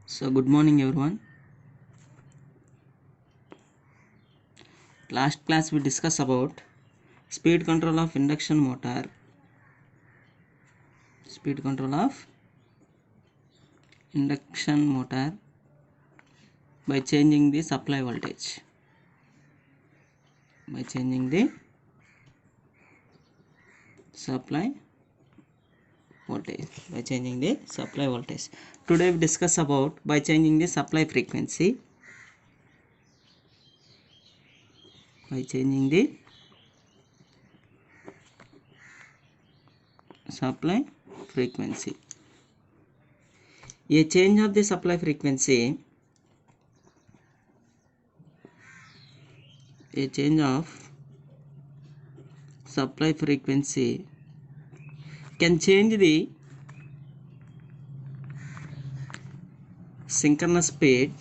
So good morning everyone. Last class we discussed about speed control of induction motor. Speed control of induction motor by changing the supply voltage. By changing the supply voltage. By changing the supply voltage. Today we discuss about by changing the supply frequency. By changing the supply frequency. A change of the supply frequency. A change of supply frequency can change the synchronous speed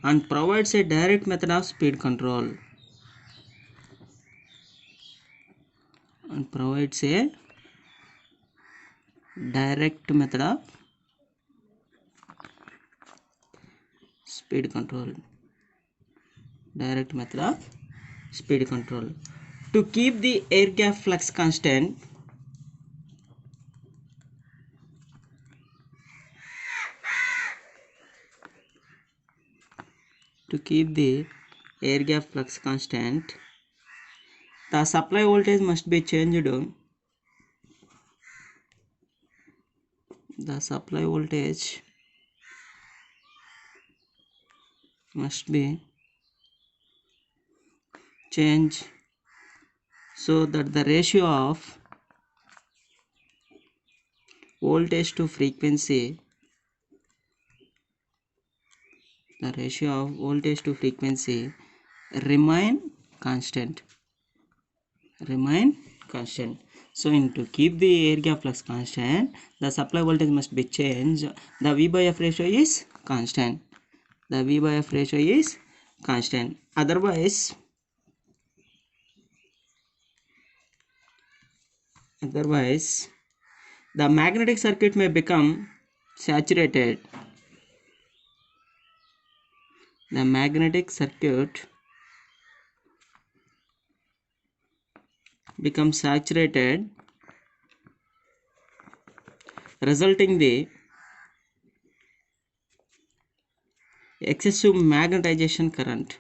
and provides a direct method of speed control direct method of speed control to keep the air gap flux constant. The supply voltage must be changed. So that the ratio of voltage to frequency remain constant. So to keep the air gap flux constant, the supply voltage must be changed. The V by F ratio is constant. Otherwise the magnetic circuit may become saturated. Resulting the excessive magnetization current.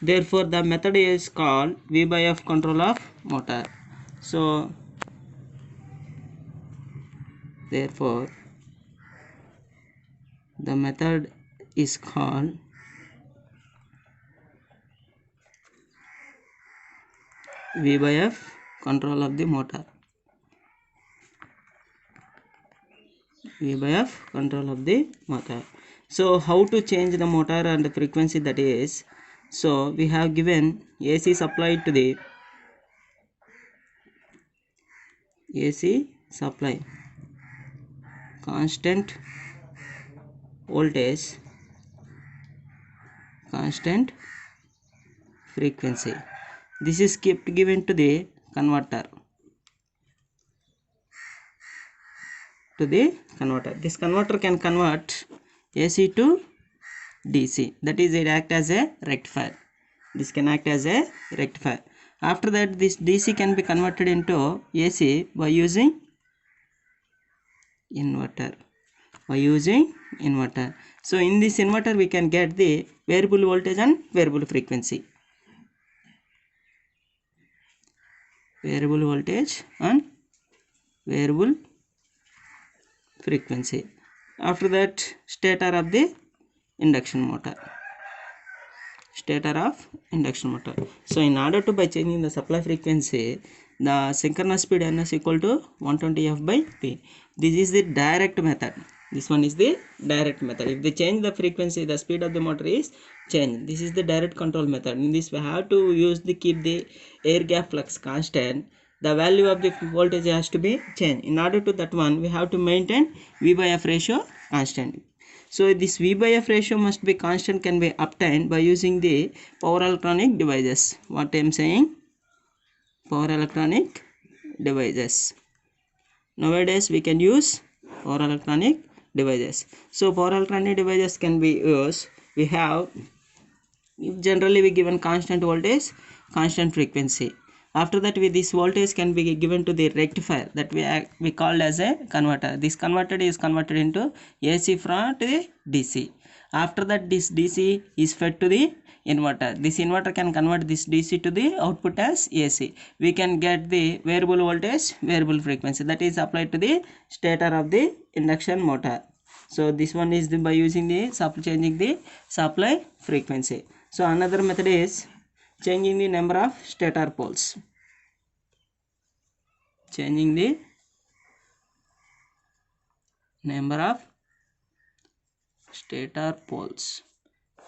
Therefore the method is called V by F control of motor. So therefore the method is called V by F control of the motor. So how to change the motor and the frequency, that is, so we have given AC supplied to the constant voltage, constant frequency. This is kept given to the converter. This converter can convert AC to DC. That is, it act as a rectifier. After that, this DC can be converted into AC by using inverter. So in this inverter we can get the variable voltage and variable frequency. After that, stator of induction motor. So in order to by changing the supply frequency, the synchronous speed N is equal to 120 F by P. This is the direct method. This one is the direct method. If they change the frequency, the speed of the motor is changed. This is the direct control method. In this we have to keep the air gap flux constant. the value of the voltage has to be changed. In order to that one, we have to maintain V by F ratio constant. So this V by F ratio must be constant, can be obtained by using the power electronic devices. What I am saying? Power electronic devices. Nowadays we can use power electronic devices. So power electronic devices can be used. We have, generally we given constant voltage, constant frequency. After that, this voltage can be given to the rectifier that we called as a converter. This converter is converted into AC from to the DC. After that, this DC is fed to the inverter. This inverter can convert this DC to the output as AC. We can get the variable voltage, variable frequency, that is applied to the stator of the induction motor. So this one is by using the changing the supply frequency. So another method is changing the number of stator poles. Changing the number of stator poles.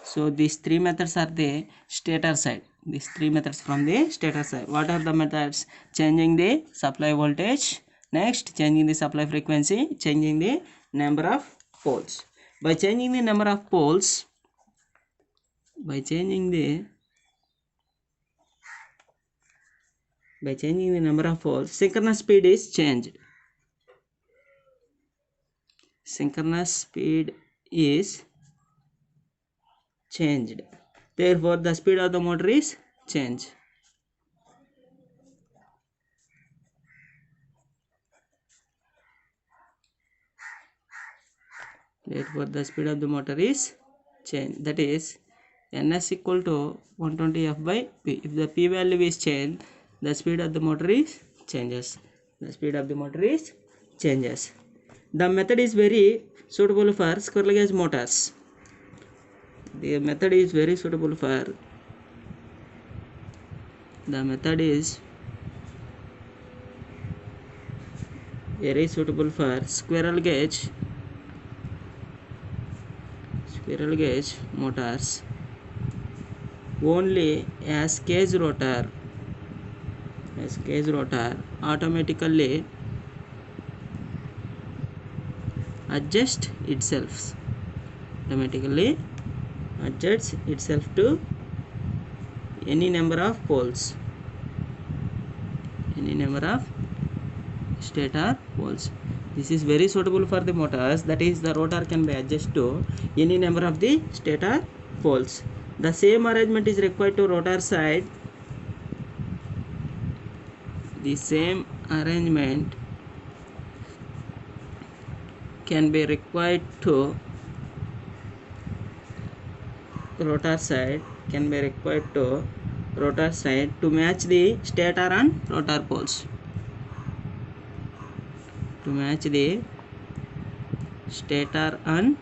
So these three methods are the stator side. These three methods from the stator side. What are the methods? Changing the supply voltage. Next, changing the supply frequency. Changing the number of poles. By changing the number of poles, by changing the number of poles, synchronous speed is changed. Synchronous speed is changed. Therefore, the speed of the motor is changed. Therefore, the speed of the motor is changed. That is, Ns equal to 120 F by P. If the P value is changed, the speed of the motor is changes. The speed of the motor is changes. The method is very suitable for squirrel cage motors. The method is very suitable for squirrel gauge motors only as cage rotor automatically adjusts itself to any number of poles, any number of stator poles. This is very suitable for the motors, that is, the rotor can be adjusted to any number of the stator poles. The same arrangement is required to rotor side. The same arrangement can be required to rotor side, to match the stator and rotor poles. To match the stator and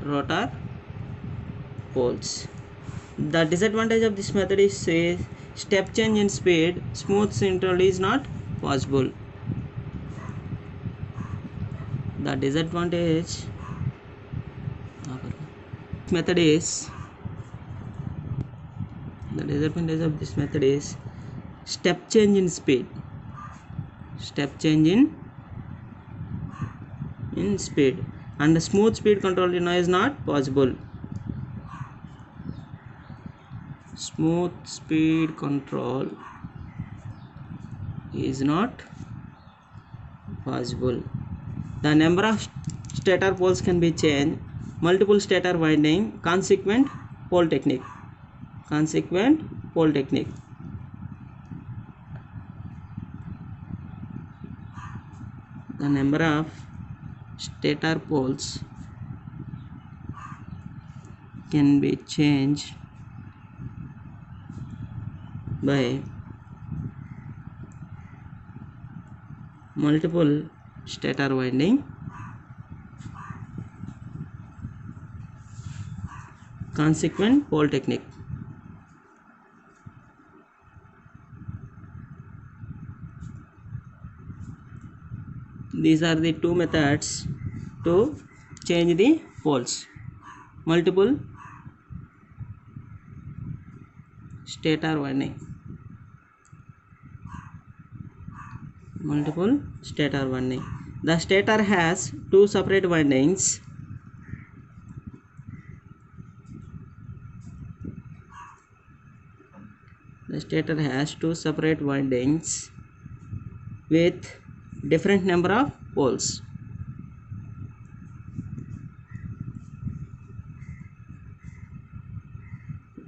rotor poles. The disadvantage of this method is step change in speed. Smooth interval is not possible. The disadvantage of this method is step change in speed. And the smooth speed control is not possible. Smooth speed control is not possible. The number of stator poles can be changed. Multiple stator winding, consequent pole technique. The number of stator poles can be changed by multiple stator winding, consequent pole technique. These are the two methods to change the poles. Multiple stator winding. multiple stator winding. The stator has two separate windings. The stator has two separate windings with different number of poles.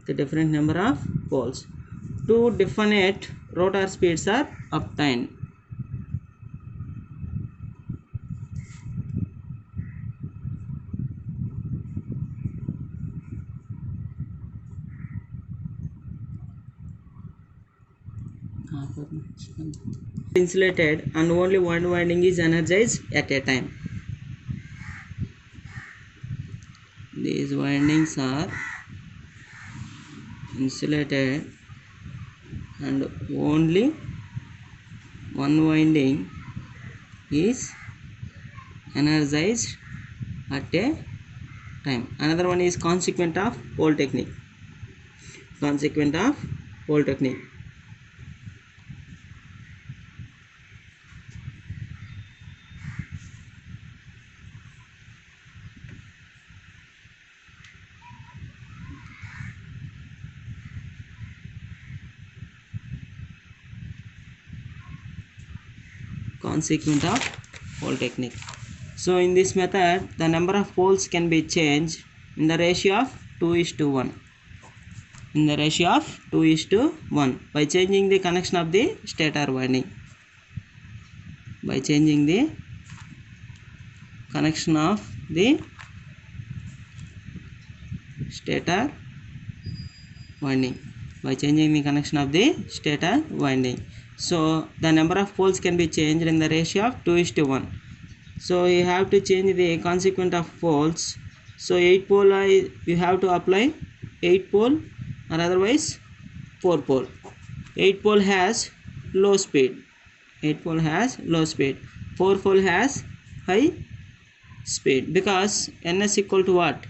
The different number of poles. Two definite rotor speeds are obtained. Insulated and only one winding is energized at a time. These windings are insulated and only one winding is energized at a time. Another one is consequent of pole technique. Consequent of pole technique. Consequent of pole technique. So in this method, the number of poles can be changed in the ratio of 2:1. In the ratio of 2:1 by changing the connection of the stator winding. By changing the connection of the stator winding. By changing the connection of the stator winding. So the number of poles can be changed in the ratio of 2:1. So you have to change the consequent of poles. So 8 pole you have to apply 8 pole or otherwise 4 pole. 8 pole has low speed. 8 pole has low speed. 4 pole has high speed because ns equal to what?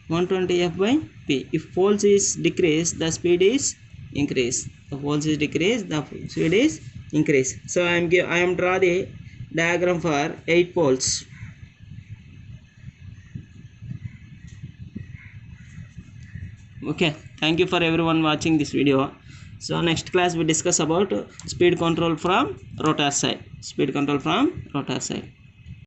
120f by p. If poles is decreased, the speed is increased. The poles is decreased, the speed is increased. So I am draw the diagram for 8 poles. Okay, thank you for everyone watching this video. So next class we discuss about speed control from rotor side. Speed control from rotor side.